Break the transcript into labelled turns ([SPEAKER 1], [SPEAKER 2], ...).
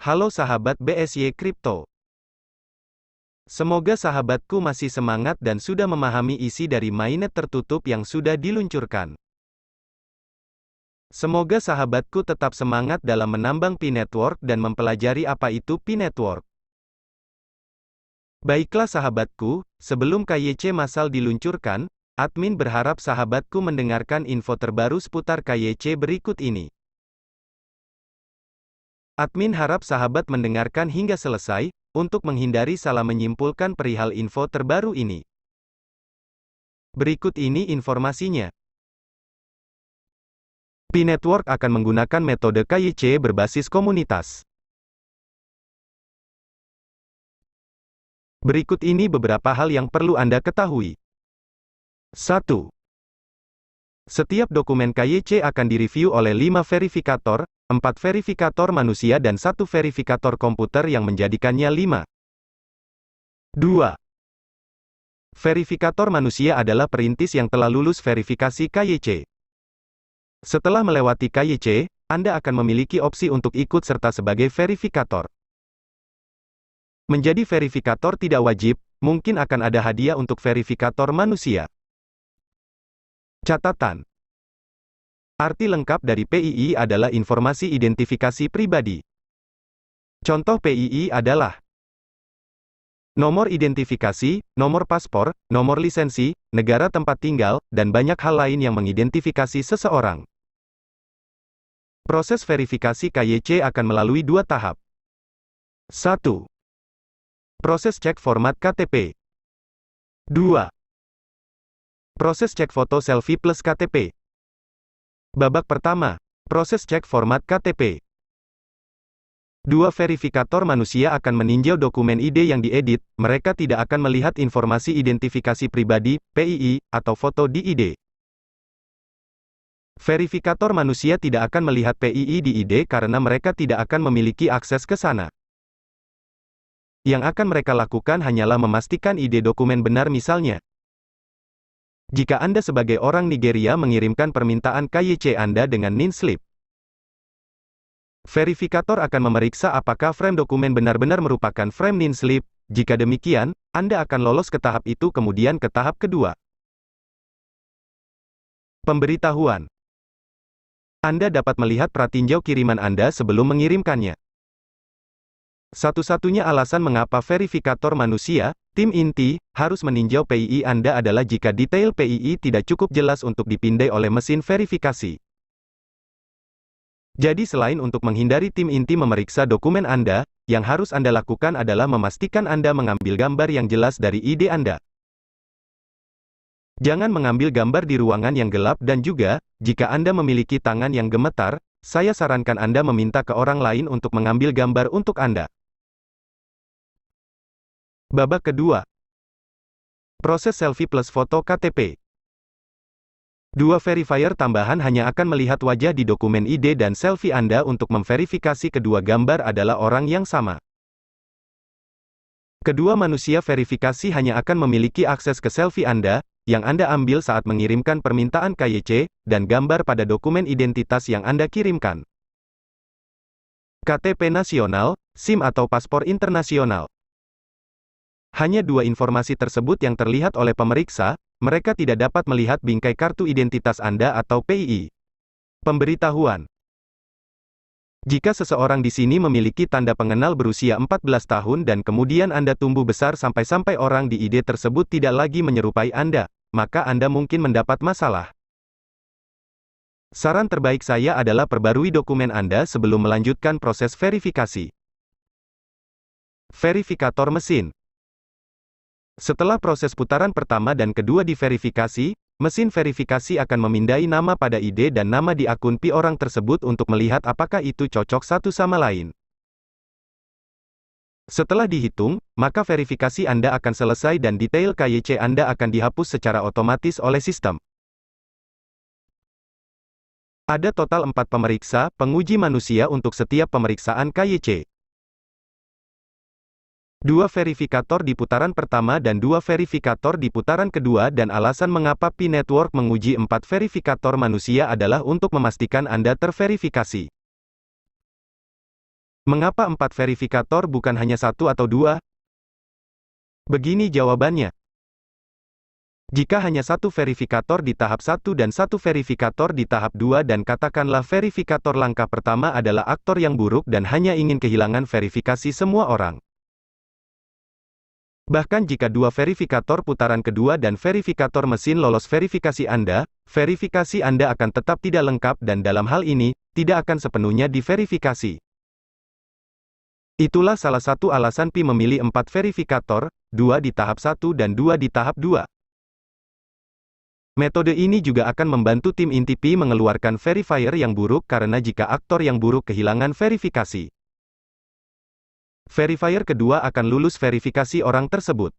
[SPEAKER 1] Halo sahabat BSY Crypto. Semoga sahabatku masih semangat dan sudah memahami isi dari mainnet tertutup yang sudah diluncurkan. Semoga sahabatku tetap semangat dalam menambang Pi Network dan mempelajari apa itu Pi Network. Baiklah sahabatku, sebelum KYC massal diluncurkan, admin berharap sahabatku mendengarkan info terbaru seputar KYC berikut ini. Admin harap sahabat mendengarkan hingga selesai, untuk menghindari salah menyimpulkan perihal info terbaru ini. Berikut ini informasinya. Pi Network akan menggunakan metode KYC berbasis komunitas. Berikut ini beberapa hal yang perlu Anda ketahui. 1. Setiap dokumen KYC akan direview oleh 5 verifikator, 4 verifikator manusia dan 1 verifikator komputer yang menjadikannya 5. 2. Verifikator manusia adalah perintis yang telah lulus verifikasi KYC. Setelah melewati KYC, Anda akan memiliki opsi untuk ikut serta sebagai verifikator. Menjadi verifikator tidak wajib, mungkin akan ada hadiah untuk verifikator manusia. Catatan. Arti lengkap dari PII adalah informasi identifikasi pribadi. Contoh PII adalah nomor identifikasi, nomor paspor, nomor lisensi, negara tempat tinggal, dan banyak hal lain yang mengidentifikasi seseorang. Proses verifikasi KYC akan melalui 2 tahap. 1. Proses cek format KTP. 2. Proses cek foto selfie plus KTP. Babak pertama, proses cek format KTP. 2 verifikator manusia akan meninjau dokumen ID yang diedit, mereka tidak akan melihat informasi identifikasi pribadi, PII, atau foto di ID. Verifikator manusia tidak akan melihat PII di ID karena mereka tidak akan memiliki akses ke sana. Yang akan mereka lakukan hanyalah memastikan ID dokumen benar misalnya. Jika Anda sebagai orang Nigeria mengirimkan permintaan KYC Anda dengan NIN slip, verifikator akan memeriksa apakah frame dokumen benar-benar merupakan frame NIN slip. Jika demikian, Anda akan lolos ke tahap itu kemudian ke tahap kedua. Pemberitahuan. Anda dapat melihat pratinjau kiriman Anda sebelum mengirimkannya. Satu-satunya alasan mengapa verifikator manusia, tim inti, harus meninjau PII Anda adalah jika detail PII tidak cukup jelas untuk dipindai oleh mesin verifikasi. Jadi selain untuk menghindari tim inti memeriksa dokumen Anda, yang harus Anda lakukan adalah memastikan Anda mengambil gambar yang jelas dari ID Anda. Jangan mengambil gambar di ruangan yang gelap dan juga, jika Anda memiliki tangan yang gemetar, saya sarankan Anda meminta ke orang lain untuk mengambil gambar untuk Anda. Babak kedua. Proses selfie plus foto KTP. 2 verifier tambahan hanya akan melihat wajah di dokumen ID dan selfie Anda untuk memverifikasi kedua gambar adalah orang yang sama. Kedua manusia verifikasi hanya akan memiliki akses ke selfie Anda, yang Anda ambil saat mengirimkan permintaan KYC, dan gambar pada dokumen identitas yang Anda kirimkan. KTP nasional, SIM atau paspor internasional. Hanya 2 informasi tersebut yang terlihat oleh pemeriksa, mereka tidak dapat melihat bingkai kartu identitas Anda atau PII. Pemberitahuan. Jika seseorang di sini memiliki tanda pengenal berusia 14 tahun dan kemudian Anda tumbuh besar sampai orang di ID tersebut tidak lagi menyerupai Anda, maka Anda mungkin mendapat masalah. Saran terbaik saya adalah perbarui dokumen Anda sebelum melanjutkan proses verifikasi. Verifikator mesin. Setelah proses putaran pertama dan kedua diverifikasi, mesin verifikasi akan memindai nama pada ID dan nama di akun Pi orang tersebut untuk melihat apakah itu cocok satu sama lain. Setelah dihitung, maka verifikasi Anda akan selesai dan detail KYC Anda akan dihapus secara otomatis oleh sistem. Ada total 4 pemeriksa, penguji manusia untuk setiap pemeriksaan KYC. 2 verifikator di putaran pertama dan 2 verifikator di putaran kedua dan alasan mengapa Pi Network menguji 4 verifikator manusia adalah untuk memastikan Anda terverifikasi. Mengapa 4 verifikator bukan hanya 1 atau 2? Begini jawabannya. Jika hanya satu verifikator di tahap 1 dan satu verifikator di tahap 2 dan katakanlah verifikator langkah pertama adalah aktor yang buruk dan hanya ingin kehilangan verifikasi semua orang. Bahkan jika dua verifikator putaran kedua dan verifikator mesin lolos verifikasi Anda akan tetap tidak lengkap dan dalam hal ini, tidak akan sepenuhnya diverifikasi. Itulah salah satu alasan Pi memilih 4 verifikator, 2 di tahap 1 dan 2 di tahap 2. Metode ini juga akan membantu tim inti Pi mengeluarkan verifier yang buruk karena jika aktor yang buruk kehilangan verifikasi, verifier kedua akan lulus verifikasi orang tersebut.